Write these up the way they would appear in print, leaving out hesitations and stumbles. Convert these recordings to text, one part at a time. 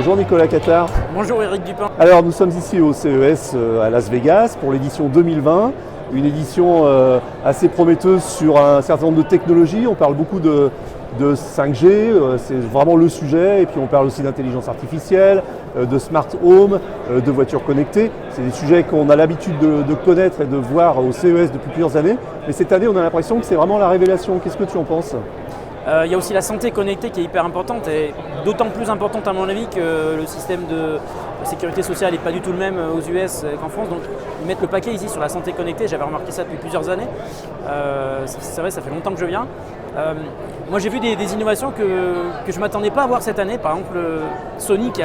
Bonjour Nicolas Cattard. Bonjour Eric Dupin. Alors nous sommes ici au CES à Las Vegas pour l'édition 2020, une édition assez prometteuse sur un certain nombre de technologies. On parle beaucoup de 5G, c'est vraiment le sujet, et puis on parle aussi d'intelligence artificielle, de smart home, de voitures connectées. C'est des sujets qu'on a l'habitude de connaître et de voir au CES depuis plusieurs années, mais cette année on a l'impression que c'est vraiment la révélation. Qu'est-ce que tu en penses ? Il y a aussi la santé connectée qui est hyper importante et d'autant plus importante à mon avis que le système de sécurité sociale n'est pas du tout le même aux US qu'en France. Donc ils mettent le paquet ici sur la santé connectée, j'avais remarqué ça depuis plusieurs années. C'est vrai, ça fait longtemps que je viens. Moi j'ai vu des innovations que je ne m'attendais pas à voir cette année. Par exemple Sony qui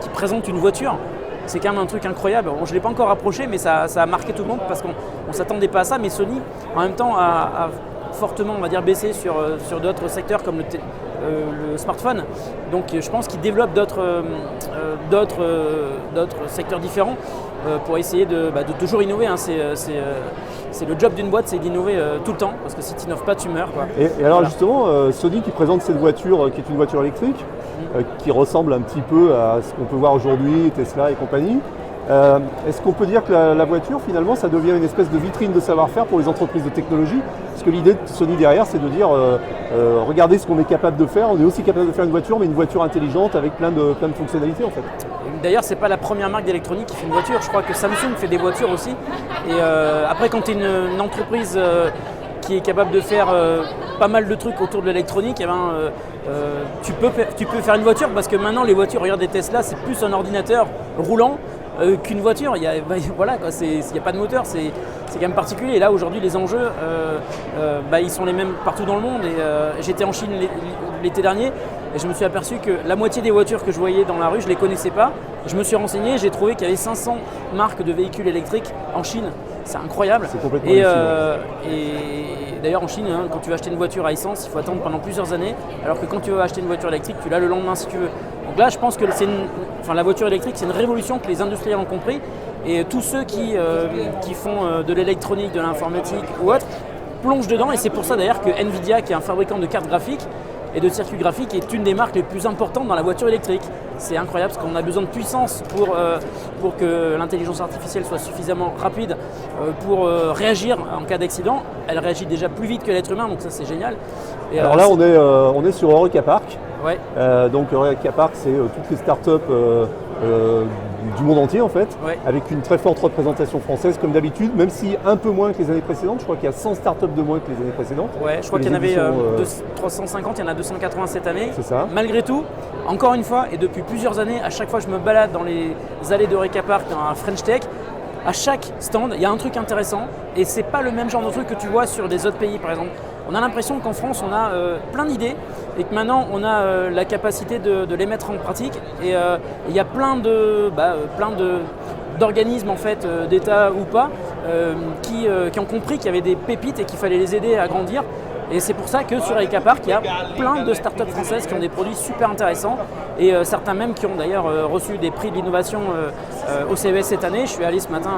présente une voiture. C'est quand même un truc incroyable. Bon, je ne l'ai pas encore approché mais ça a marqué tout le monde parce qu'on ne s'attendait pas à ça. Mais Sony en même temps a fortement, on va dire, baissé sur d'autres secteurs comme le smartphone. Donc je pense qu'ils développent d'autres secteurs différents pour essayer de toujours innover. Hein. C'est le job d'une boîte, c'est d'innover tout le temps, parce que si tu n'innoves pas, tu meurs, quoi. Et alors voilà. Justement, Sony qui présente cette voiture, qui est une voiture électrique, qui ressemble un petit peu à ce qu'on peut voir aujourd'hui, Tesla et compagnie. Est-ce qu'on peut dire que la voiture, finalement, ça devient une espèce de vitrine de savoir-faire pour les entreprises de technologie ? Parce que l'idée de Sony derrière, c'est de dire, regardez ce qu'on est capable de faire. On est aussi capable de faire une voiture, mais une voiture intelligente avec plein de fonctionnalités, en fait. D'ailleurs, c'est pas la première marque d'électronique qui fait une voiture. Je crois que Samsung fait des voitures aussi. Et après, quand tu es une entreprise qui est capable de faire pas mal de trucs autour de l'électronique, eh ben, tu peux faire une voiture, parce que maintenant, les voitures, regarde des Tesla, c'est plus un ordinateur roulant qu'une voiture. Il n'y a pas de moteur, c'est quand même particulier. Et là aujourd'hui les enjeux ils sont les mêmes partout dans le monde. Et j'étais en Chine l'été dernier et je me suis aperçu que la moitié des voitures que je voyais dans la rue, je ne les connaissais pas. Je me suis renseigné, j'ai trouvé qu'il y avait 500 marques de véhicules électriques en Chine. C'est incroyable. C'est complètement et d'ailleurs en Chine, quand tu veux acheter une voiture à essence, il faut attendre pendant plusieurs années, alors que quand tu veux acheter une voiture électrique, tu l'as le lendemain si tu veux. Donc là, je pense que la voiture électrique, c'est une révolution que les industriels ont compris. Et tous ceux qui font de l'électronique, de l'informatique ou autre, plongent dedans. Et c'est pour ça d'ailleurs que Nvidia, qui est un fabricant de cartes graphiques et de circuits graphiques, est une des marques les plus importantes dans la voiture électrique. C'est incroyable parce qu'on a besoin de puissance pour que l'intelligence artificielle soit suffisamment rapide pour réagir en cas d'accident. Elle réagit déjà plus vite que l'être humain, donc ça c'est génial. Et alors là, on est sur Eureka Park. Ouais. Donc Eureka Park, c'est toutes les startups du monde entier en fait, ouais. Avec une très forte représentation française comme d'habitude, même si un peu moins que les années précédentes. Je crois qu'il y a 100 startups de moins que les années précédentes. Ouais, je crois qu'il y en avait 350, il y en a 280 cette année. C'est ça. Malgré tout, encore une fois, et depuis plusieurs années, à chaque fois que je me balade dans les allées d'Eureka Park, dans un French Tech, à chaque stand, il y a un truc intéressant et c'est pas le même genre de truc que tu vois sur des autres pays par exemple. On a l'impression qu'en France, on a plein d'idées et que maintenant, on a la capacité de les mettre en pratique. Et il y a plein d'organismes, en fait, d'État ou pas, qui ont compris qu'il y avait des pépites et qu'il fallait les aider à grandir. Et c'est pour ça que sur Eureka Park, il y a plein de startups françaises qui ont des produits super intéressants et certains même qui ont d'ailleurs reçu des prix de l'innovation au CES cette année. Je suis allé ce matin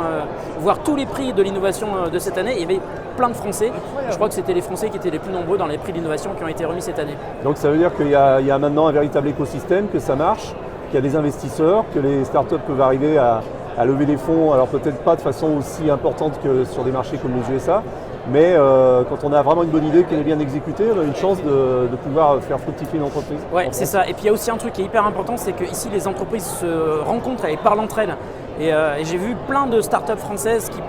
voir tous les prix de l'innovation de cette année. Il y avait plein de Français. Je crois que c'était les Français qui étaient les plus nombreux dans les prix d'innovation qui ont été remis cette année. Donc ça veut dire qu'il y a maintenant un véritable écosystème, que ça marche, qu'il y a des investisseurs, que les startups peuvent arriver à lever des fonds, alors peut-être pas de façon aussi importante que sur des marchés comme les USA, mais quand on a vraiment une bonne idée, qu'elle est bien exécutée, on a une chance de pouvoir faire fructifier une entreprise. Oui, c'est ça. Et puis il y a aussi un truc qui est hyper important, c'est qu'ici les entreprises se rencontrent et parlent entre elles. Et j'ai vu plein de startups françaises qui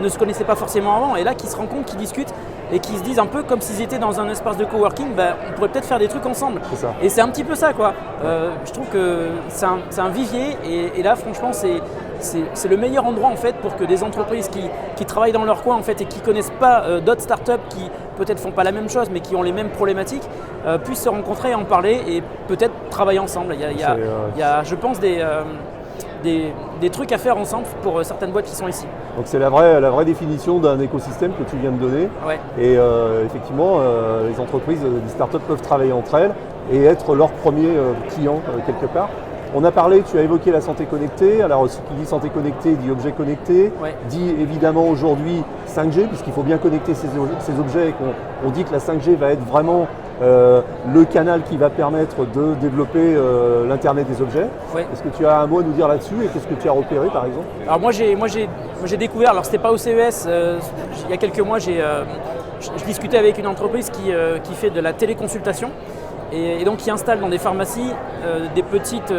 ne se connaissaient pas forcément avant, et là qui se rencontrent, qui discutent et qui se disent un peu comme s'ils étaient dans un espace de coworking, on pourrait peut-être faire des trucs ensemble. C'est ça. Et c'est un petit peu ça, quoi. Je trouve que c'est un vivier et là franchement c'est le meilleur endroit en fait pour que des entreprises qui travaillent dans leur coin en fait et qui connaissent pas d'autres startups qui peut-être font pas la même chose mais qui ont les mêmes problématiques puissent se rencontrer et en parler et peut-être travailler ensemble. Il y a je pense des trucs à faire ensemble pour certaines boîtes qui sont ici. Donc c'est la vraie définition d'un écosystème que tu viens de donner. Ouais. Et effectivement, les entreprises, les startups peuvent travailler entre elles et être leurs premiers clients quelque part. On a parlé, tu as évoqué la santé connectée. Alors ce qui dit santé connectée dit objet connecté, ouais. Dit évidemment aujourd'hui 5G, puisqu'il faut bien connecter ces objets et qu'on dit que la 5G va être vraiment le canal qui va permettre de développer l'Internet des objets. Ouais. Est-ce que tu as un mot à nous dire là-dessus et qu'est-ce que tu as repéré par exemple? Alors moi j'ai découvert, alors c'était pas au CES, il y a quelques mois je discutais avec une entreprise qui fait de la téléconsultation et donc qui installe dans des pharmacies des petites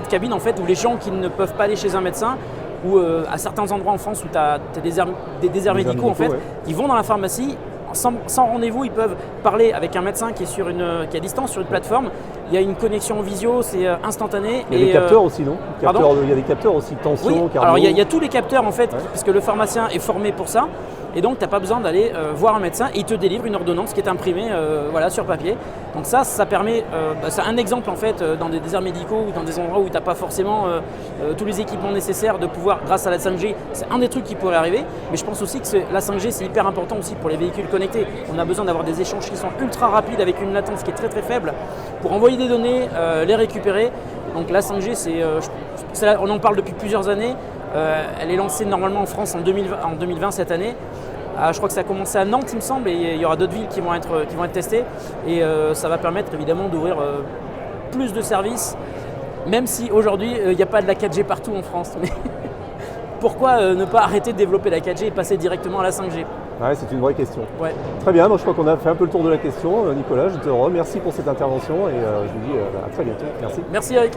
cabines en fait où les gens qui ne peuvent pas aller chez un médecin ou à certains endroits en France où tu as des déserts médicaux en fait, ouais. ils vont dans la pharmacie. Sans rendez-vous, ils peuvent parler avec un médecin qui est à distance sur une plateforme. Il y a une connexion visio, c'est instantané. Il y a des capteurs aussi, non? Il y a des capteurs aussi, tension, oui, cardio. alors il y a tous les capteurs en fait, Ouais. puisque le pharmacien est formé pour ça. Et donc, tu n'as pas besoin d'aller voir un médecin, il te délivre une ordonnance qui est imprimée sur papier. Donc ça permet, c'est un exemple en fait dans des déserts médicaux ou dans des endroits où tu n'as pas forcément tous les équipements nécessaires de pouvoir, grâce à la 5G, c'est un des trucs qui pourrait arriver. Mais je pense aussi que la 5G, c'est hyper important aussi pour les véhicules connectés. On a besoin d'avoir des échanges qui sont ultra rapides avec une latence qui est très très faible pour envoyer des données, les récupérer. Donc la 5G, on en parle depuis plusieurs années. Elle est lancée normalement en France en 2020 cette année. Je crois que ça a commencé à Nantes, il me semble, et il y aura d'autres villes qui vont être testées. Et ça va permettre évidemment d'ouvrir plus de services, même si aujourd'hui il n'y a pas de la 4G partout en France. Mais pourquoi ne pas arrêter de développer la 4G et passer directement à la 5G? Ouais, c'est une vraie question. Ouais. Très bien, moi, je crois qu'on a fait un peu le tour de la question. Nicolas, je te remercie pour cette intervention et je vous dis à très bientôt. Merci. Merci Eric.